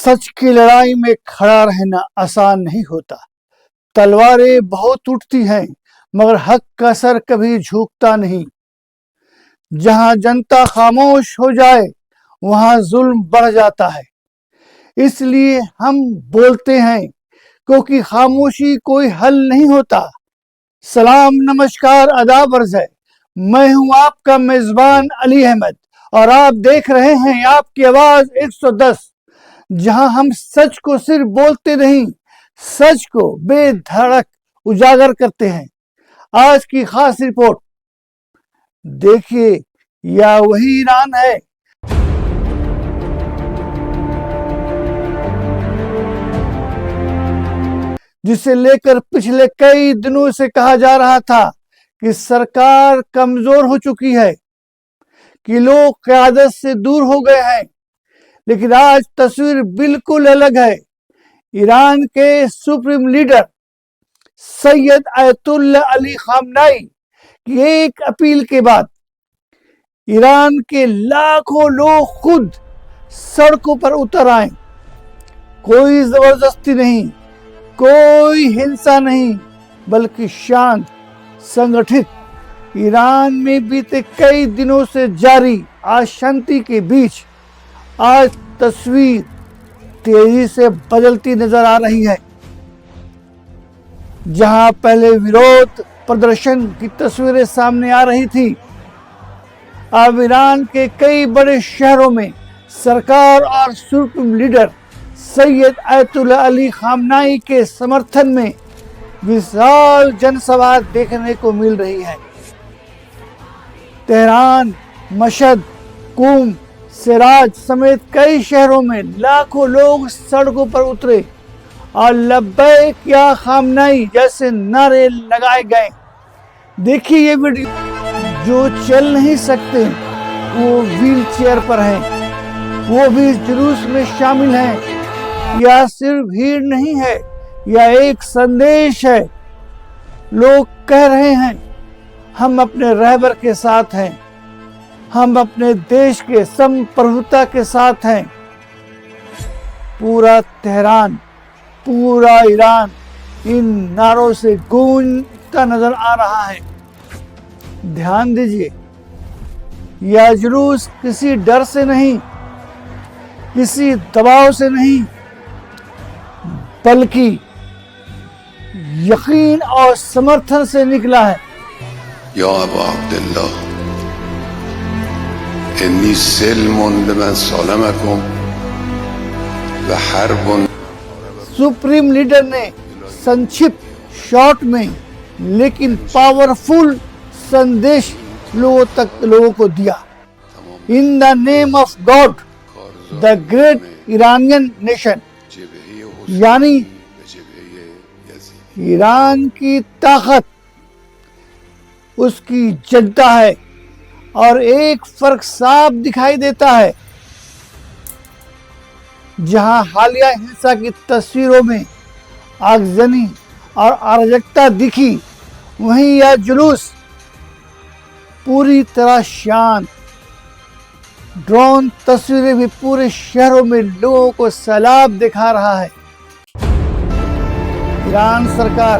सच की लड़ाई में खड़ा रहना आसान नहीं होता। तलवारें बहुत उठती हैं, मगर हक का सर कभी झुकता नहीं। जहां जनता खामोश हो जाए, वहां जुल्म बढ़ जाता है। इसलिए हम बोलते हैं, क्योंकि खामोशी कोई हल नहीं होता। सलाम, नमस्कार, आदाब अर्ज़ है। मैं हूं आपका मेजबान अली अहमद और आप देख रहे हैं आपकी आवाज 110, जहां हम सच को सिर्फ बोलते नहीं, सच को बेधड़क उजागर करते हैं। आज की खास रिपोर्ट देखिए, यह वही ईरान है जिसे लेकर पिछले कई दिनों से कहा जा रहा था कि सरकार कमजोर हो चुकी है, कि लोग क़यादत से दूर हो गए हैं। लेकिन आज तस्वीर बिल्कुल अलग है। ईरान के supreme leader Syed ayatollah Ali खामनाई की एक अपील के बाद ईरान के लाखों लोग खुद सड़कों पर उतर आए। कोई जबरदस्ती नहीं, कोई हिंसा नहीं, बल्कि शांत, संगठित। ईरान में बीते कई दिनों से जारी अशांति के बीच आज तस्वीर तेजी से बदलती नजर आ रही है। जहां पहले विरोध प्रदर्शन की तस्वीरें सामने आ रही थी, अब ईरान के कई बड़े शहरों में सरकार और supreme leader Syed ayatollah Ali खामनाई के समर्थन में विशाल जनसभा देखने को मिल रही है। तेहरान, मशहद, कूम, सिराज समेत कई शहरों में लाखों लोग सड़कों पर उतरे और लब्बैक या खामनाई जैसे नारे लगाए गए। देखिए ये वीडियो। जो चल नहीं सकते वो व्हील चेयर पर हैं, वो भी इस जुलूस में शामिल हैं। यह सिर्फ भीड़ नहीं है, यह एक संदेश है। लोग कह रहे हैं, हम अपने रहबर के साथ हैं, हम अपने देश के संप्रभुता के साथ हैं। पूरा तेहरान, पूरा ईरान इन नारों से गूंजता नजर आ रहा है। ध्यान दीजिए, यह जुलूस किसी डर से नहीं, किसी दबाव से नहीं, बल्कि यकीन और समर्थन से निकला है। या अबू अब्दुल्लाह, इन्नी सल्मुन लिमन सलमकुम व हर्बुन। सुप्रीम लीडर ने संक्षिप्त शॉर्ट में लेकिन पावरफुल संदेश लोगों को दिया। In the name of God, the great Iranian nation, यानी ईरान की ताकत उसकी जनता है। और एक फर्क साफ दिखाई देता है। जहां हालिया हिंसा की तस्वीरों में आगजनी और अराजकता दिखी, वहीं यह जुलूस पूरी तरह शांत। ड्रोन तस्वीरें भी पूरे शहरों में लोगों को सैलाब दिखा रहा है। ईरान सरकार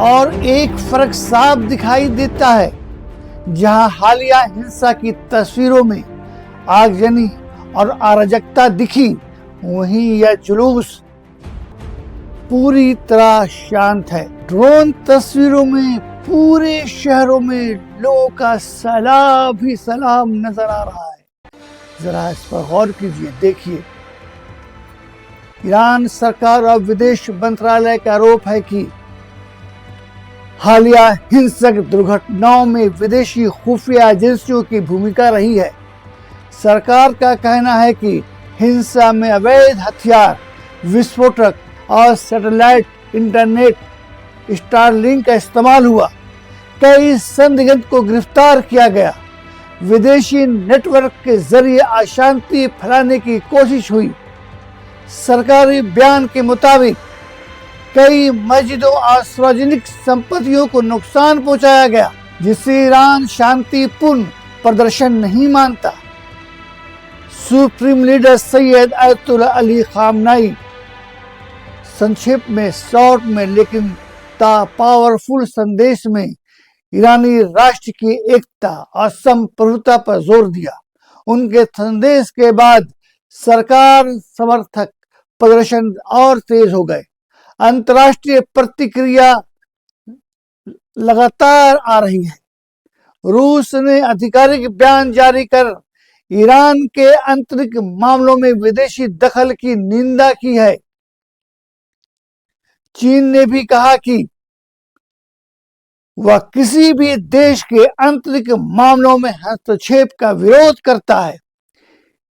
और एक फर्क साफ दिखाई देता है। जहां हालिया हिंसा की तस्वीरों में आगजनी और अराजकता दिखी, वहीं यह जुलूस पूरी तरह शांत है। ड्रोन तस्वीरों में पूरे शहरों में लोगों का सलाम ही सलाम नजर आ रहा है। जरा इस पर गौर कीजिए। देखिए, ईरान सरकार और विदेश मंत्रालय का आरोप है कि हालिया हिंसक दुर्घटनाओं में विदेशी खुफिया एजेंसियों की भूमिका रही है। सरकार का कहना है कि हिंसा में अवैध हथियार, विस्फोटक और सैटेलाइट इंटरनेट स्टारलिंक का इस्तेमाल हुआ। कई संदिग्ध को गिरफ्तार किया गया। विदेशी नेटवर्क के जरिए अशांति फैलाने की कोशिश हुई। सरकारी बयान के मुताबिक कई मस्जिदों और सार्वजनिक संपत्तियों को नुकसान पहुंचाया गया, जिससे ईरान शांतिपूर्ण प्रदर्शन नहीं मानता। Supreme leader Syed अयतुल्ला Ali Khamenei, संक्षेप में, शॉर्ट में लेकिन पावरफुल संदेश में ईरानी राष्ट्र की एकता और संप्रभुता पर जोर दिया। उनके संदेश के बाद सरकार समर्थक प्रदर्शन और तेज हो गए। अंतर्राष्ट्रीय प्रतिक्रिया लगातार आ रही है। रूस ने आधिकारिक बयान जारी कर ईरान के आंतरिक मामलों में विदेशी दखल की निंदा की है। चीन ने भी कहा कि वह किसी भी देश के आंतरिक मामलों में हस्तक्षेप का विरोध करता है।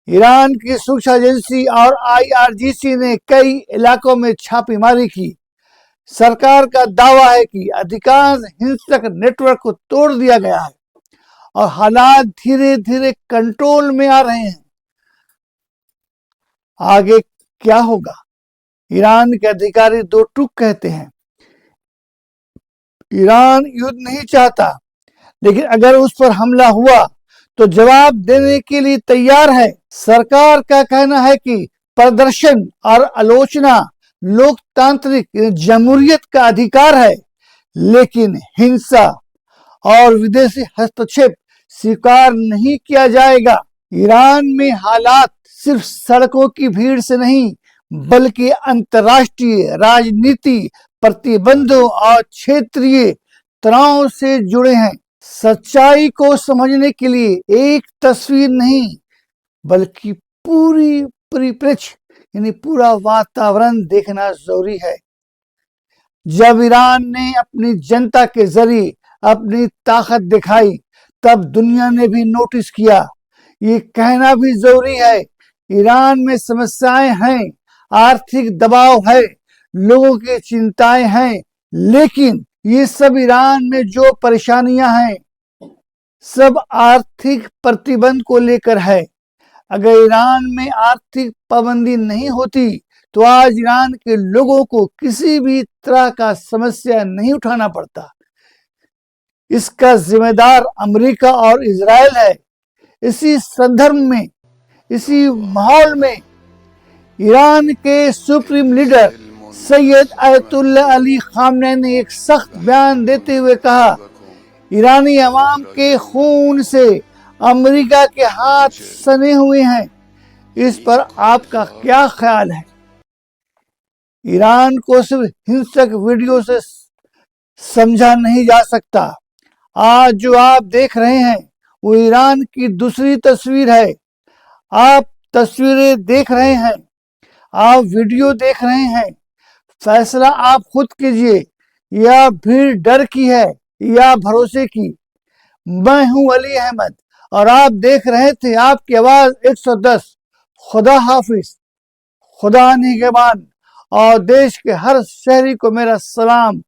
ईरान की सुरक्षा एजेंसी और IRGC ने कई इलाकों में छापेमारी की। सरकार का दावा है कि अधिकांश हिंसक नेटवर्क को तोड़ दिया गया है और हालात धीरे धीरे कंट्रोल में आ रहे हैं। आगे क्या होगा? ईरान के अधिकारी दो टूक कहते हैं। ईरान युद्ध नहीं चाहता, लेकिन अगर उस पर हमला हुआ तो जवाब देने के लिए तैयार है। सरकार का कहना है कि प्रदर्शन और आलोचना लोकतांत्रिक जमहूरियत का अधिकार है, लेकिन हिंसा और विदेशी हस्तक्षेप स्वीकार नहीं किया जाएगा। ईरान में हालात सिर्फ सड़कों की भीड़ से नहीं, बल्कि अंतर्राष्ट्रीय राजनीति, प्रतिबंधों और क्षेत्रीय तनाव से जुड़े हैं। सच्चाई को समझने के लिए एक तस्वीर नहीं, बल्कि पूरी परिप्रेक्ष्य यानी पूरा वातावरण देखना जरूरी है। जब ईरान ने अपनी जनता के जरिए अपनी ताकत दिखाई, तब दुनिया ने भी नोटिस किया। ये कहना भी जरूरी है, ईरान में समस्याएं हैं, आर्थिक दबाव है, लोगों की चिंताएं हैं, लेकिन ये सब ईरान में जो परेशानियां हैं, सब आर्थिक प्रतिबंध को लेकर है। अगर ईरान में आर्थिक पाबंदी नहीं होती तो आज ईरान के लोगों को किसी भी तरह का समस्या नहीं उठाना पड़ता। इसका जिम्मेदार अमेरिका और इजराइल है। इसी संदर्भ में, इसी माहौल में ईरान के supreme leader Syed अयतुल्ला Ali Khamenei ने एक सख्त बयान देते हुए कहा, ईरानी अवाम के खून से अमेरिका के हाथ सने हुए हैं। इस पर आपका क्या ख्याल है? ईरान को सिर्फ हिंसक वीडियो से समझा नहीं जा सकता। आज जो आप देख रहे हैं वो ईरान की दूसरी तस्वीर है। आप तस्वीरें देख रहे हैं, आप वीडियो देख रहे हैं। फैसला आप खुद कीजिए, या भीड़ डर की है या भरोसे की। मैं हूं अली अहमद और आप देख रहे थे आपकी आवाज 110। खुदा हाफिज, खुदा निगहबान और देश के हर शहरी को मेरा सलाम।